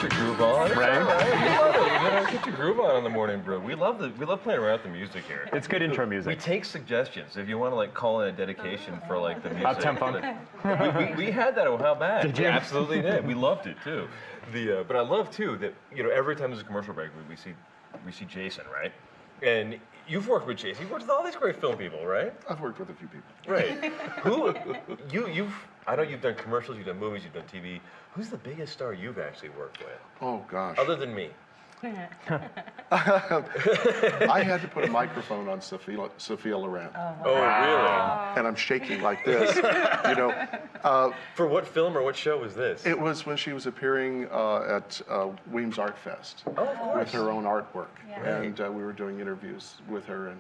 your groove on. Right? You love it. You gotta get your groove on the morning brew. We love playing around with the music here. It's good intro music. We take suggestions if you want to like call in a dedication for like the music. About Temp Funk? We had that a while back. Did you? We absolutely did. We loved it too. But I love too that every time there's a commercial break we see Jason, right? And you've worked with Jason. You've worked with all these great film people, right? I've worked with a few people. Right. I know you've done commercials, you've done movies, you've done TV. Who's the biggest star you've actually worked with? Oh, gosh. Other than me. I had to put a microphone on Sophia Loren. Oh, really? And I'm shaking like this. For what film or what show was this? It was when she was appearing at Weems Art Fest with her own artwork. Yeah. And we were doing interviews with her.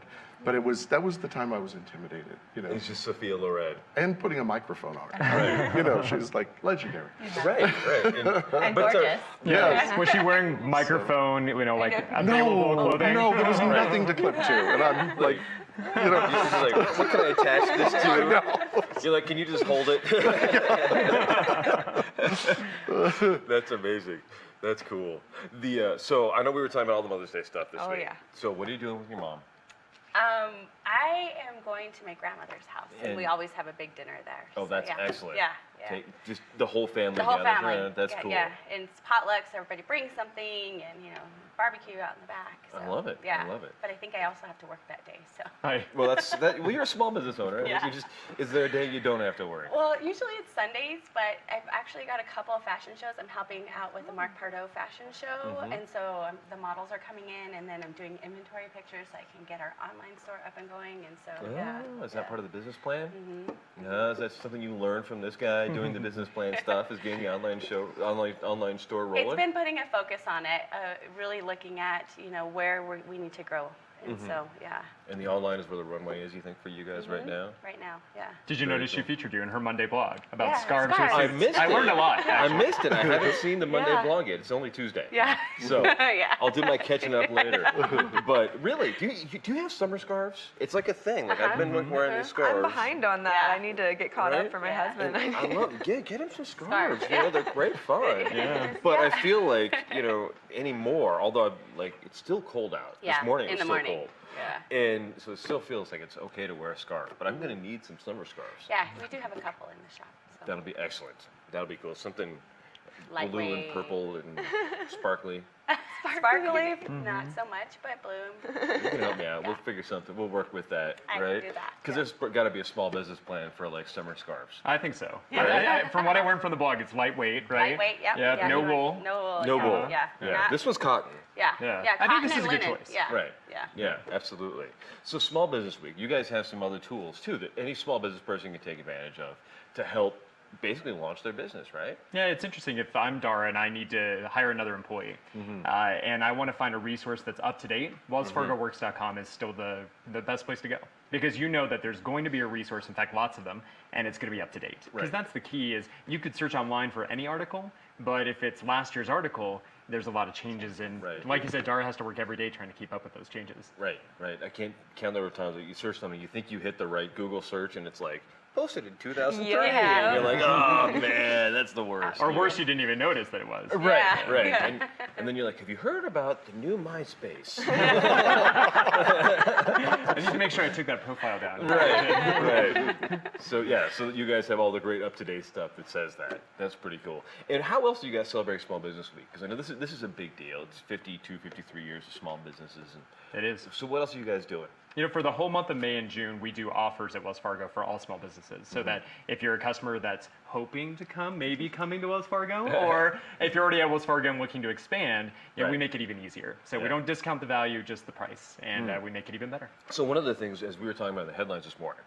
But that was the time I was intimidated. It's just Sophia Loren. And putting a microphone on her. Right. She was like legendary. Right. And gorgeous. Yes. Was she wearing microphone, like available No, clothing? no, there was nothing to clip to. And I'm like, You're just like, what can I attach this to? I know. You're like, can you just hold it? That's amazing. That's cool. So I know we were talking about all the Mother's Day stuff this week. Oh, yeah. So what are you doing with your mom? I am going to my grandmother's house, and we always have a big dinner there. Oh, so, that's yeah. excellent. Yeah. Just the whole family. The whole gathers family. around. That's cool. Yeah, and it's potlucks. Everybody brings something, and barbecue out in the back. So, I love it. Yeah. I love it. But I think I also have to work that day. So. Hi. Well, well, you're a small business owner. Yeah. Is there a day you don't have to worry? Well, usually it's Sundays, but I've actually got a couple of fashion shows. I'm helping out with the Mark Pardo fashion show, and so the models are coming in, and then I'm doing inventory pictures so I can get our online store up and going. And so, is that part of the business plan? Mm-hmm. Is that something you learned from this guy doing the business plan stuff? Is getting the online store rolling? It's been putting a focus on it, really looking at where we need to grow. And so, yeah. And the online is where the runway is, you think, for you guys right now? Right now, yeah. Did you notice she featured you in her Monday blog about Yeah, scarves? scarves. I missed it. I learned a lot. I missed it. I haven't seen the Monday Yeah. blog yet. It's only Tuesday. Yeah. So Yeah. I'll do my catching up later. But really, do you have summer scarves? It's like a thing. Like I've been wearing these scarves. I'm behind on that. Yeah. I need to get caught Right? up for my Yeah. husband. And I love get him some scarves. Scarves, They're great fun. Yeah. But I feel like anymore. Although like it's still cold out. Yeah, This morning in it was the still morning. cold. Yeah. And so it still feels like it's okay to wear a scarf. But I'm going to need some summer scarves. Yeah, we do have a couple in the shop. So. That'll be excellent. That'll be cool. Something blue and Lightweight. purple and sparkly. Sparkly, not so much, but blue. You can help me out. We'll figure something. We'll work with that, I can right? do that, Because yeah. there's got to be a small business plan for like summer scarves. I think so. Yeah. From what I learned from the blog, it's lightweight, right? Lightweight, yep. Yeah, no wool. No wool. No yeah. wool. Yeah. Yeah. Not- This one's cotton. Yeah. Yeah. Yeah. I think this cotton is a good and linen. choice. Yeah. Right. Yeah. Yeah, absolutely. So Small Business Week, you guys have some other tools too that any small business person can take advantage of to help basically launch their business, right? Yeah, it's interesting. If I'm Dara and I need to hire another employee, and I want to find a resource that's up to date, WellsFargoWorks.com is still the best place to go, because you know that there's going to be a resource, in fact, lots of them, and it's going to be up to date. Because Right. that's the key. Is you could search online for any article, but if it's last year's article, there's a lot of changes, and Right. like you said, Dara has to work every day trying to keep up with those changes. Right. I can't count the number of times that you search something, you think you hit the right Google search, and it's like, posted in 2003. Yeah. And you're like, oh man, that's the worst. Or worse, you didn't even notice that it was. Right, Yeah. right. Yeah. And then you're like, have you heard about the new MySpace? I need to make sure I took that profile down. Right. So you guys have all the great up-to-date stuff that says that. That's pretty cool. And how else do you guys celebrate Small Business Week? Because I know this is a big deal. It's 52, 53 years of small businesses. It is. So what else are you guys doing? For the whole month of May and June, we do offers at Wells Fargo for all small businesses. So that if you're a customer that's hoping to come, maybe coming to Wells Fargo, or if you're already at Wells Fargo and looking to expand, Right. we make it even easier. So Yeah. we don't discount the value, just the price, and we make it even better. So one of the things, as we were talking about in the headlines this morning,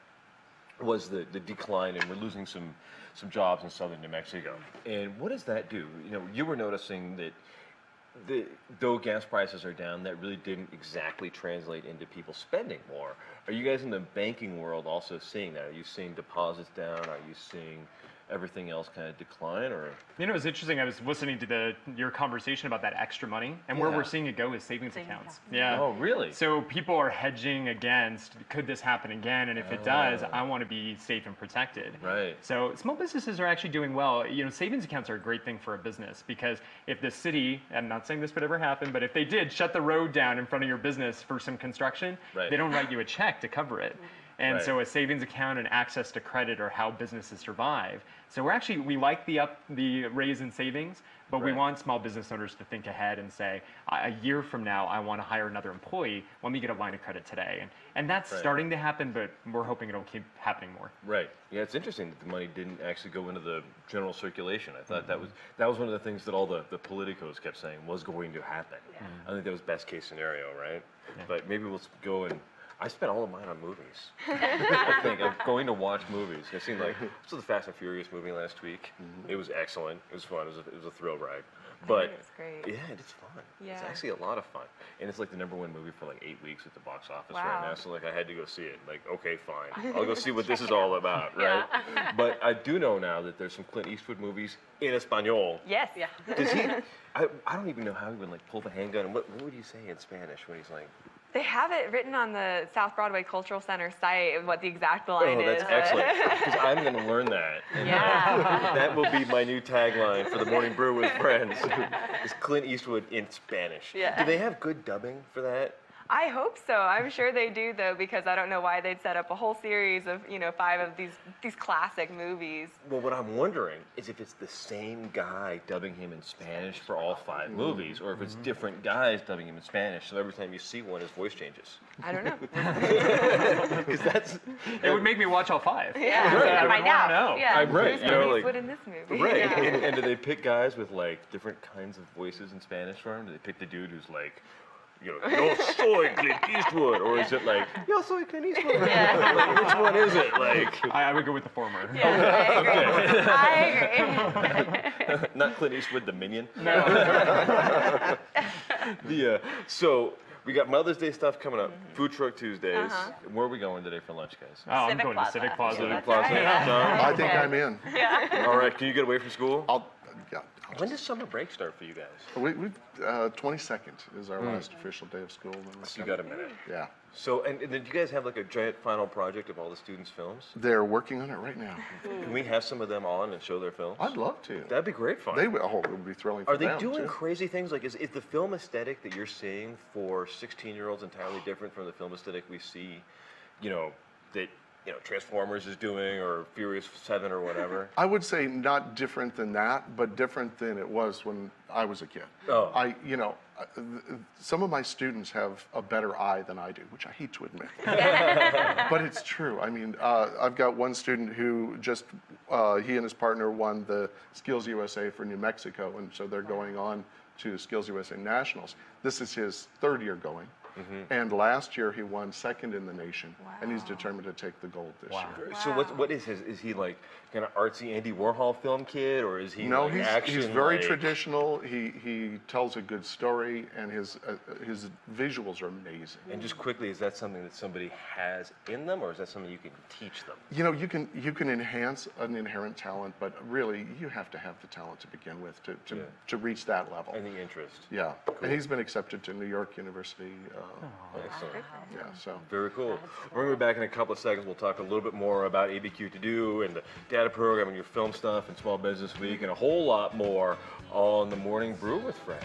was the decline, and we're losing some jobs in southern New Mexico. And what does that do? You were noticing that though gas prices are down, that really didn't exactly translate into people spending more. Are you guys in the banking world also seeing that? Are you seeing deposits down? Are you seeing everything else kind of decline, or? You know, it's interesting. I was listening to your conversation about that extra money, and where we're seeing it go is savings accounts. Yeah. Oh, really? So people are hedging against, could this happen again? And if it does, I want to be safe and protected. Right. So small businesses are actually doing well. You know, savings accounts are a great thing for a business, because if the city, I'm not saying this would ever happen, but if they did shut the road down in front of your business for some construction, they don't write you a check to cover it. And so a savings account and access to credit are how businesses survive. So we like the raise in savings, but we want small business owners to think ahead and say, a year from now, I want to hire another employee. Let me get a line of credit today. And that's starting to happen, but we're hoping it'll keep happening more. Right. Yeah, it's interesting that the money didn't actually go into the general circulation. I thought that was one of the things that all the politicos kept saying was going to happen. Yeah. I think that was best case scenario, right? Yeah. But maybe we'll go and I spent all of mine on movies. I think I'm going to watch movies. I've seen this was the Fast and Furious movie last week. It was excellent. It was fun. It was a thrill ride. But it was great. Yeah, it's fun. Yeah. It's actually a lot of fun, and it's like the #1 movie for like 8 weeks at the box office right now. So like I had to go see it. Like, okay, fine, I'll go see what this is all about, right? But I do know now that there's some Clint Eastwood movies in Espanol. Yes. Yeah. Does he? I don't even know how he would like pull the handgun. What would you say in Spanish when he's like? They have it written on the South Broadway Cultural Center site what the exact line is. Oh, that's excellent. Because I'm going to learn that. Yeah. That will be my new tagline for the Morning Brew with Friends. Is Clint Eastwood in Spanish. Yeah. Do they have good dubbing for that? I hope so. I'm sure they do, though, because I don't know why they'd set up a whole series of 5 of these classic movies. Well, what I'm wondering is if it's the same guy dubbing him in Spanish for all 5 movies, or if it's different guys dubbing him in Spanish, so every time you see one, his voice changes. I don't know. Because it would make me watch all 5. Yeah, right. I find out. Know. Yeah, right. Who's Eastwood in this movie? Right. Yeah. And do they pick guys with like different kinds of voices in Spanish for him? Do they pick the dude who's like, yo soy Clint Eastwood, or is it like, yo soy Clint Eastwood? Like, which one is it? Like, I would go with the former. Yeah, I agree. Not Clint Eastwood, the minion. No. So we got Mother's Day stuff coming up. Food Truck Tuesdays. Where are we going today for lunch, guys? Oh, I'm Civic going Plaza. to Civic Plaza. Civic Plaza. right. John? I think I'm in. All right. Can you get away from school? Yeah. When does summer break start for you guys? We've 22nd is our last official day of school. So you got a minute. Yeah. So, and did you guys have like a giant final project of all the students' films? They're working on it right now. Can we have some of them on and show their films? I'd love to. That'd be great fun. It would be thrilling for Are they them, doing too. crazy things? Like, is the film aesthetic that you're seeing for 16-year-olds entirely different from the film aesthetic we see, that Transformers is doing, or Furious 7 or whatever? I would say not different than that, but different than it was when I was a kid. Oh. Some of my students have a better eye than I do, which I hate to admit. But it's true. I mean, I've got one student who just, he and his partner won the Skills USA for New Mexico, and so they're going on to Skills USA Nationals. This is his 3rd year going. And last year he won 2nd in the nation, and he's determined to take the gold this year. So what is his? Is he like kind of artsy Andy Warhol film kid, or is he? No, like he's very like... traditional. He tells a good story, and his visuals are amazing. And just quickly, is that something that somebody has in them, or is that something you can teach them? You can enhance an inherent talent, but really you have to have the talent to begin with to reach that level. And the interest. Yeah, and he's been accepted to New York University. Excellent. Yeah, so. Very cool. We're going to be back in a couple of seconds. We'll talk a little bit more about ABQ To Do and the data program and your film stuff and Small Business Week and a whole lot more on the Morning Brew with Friends.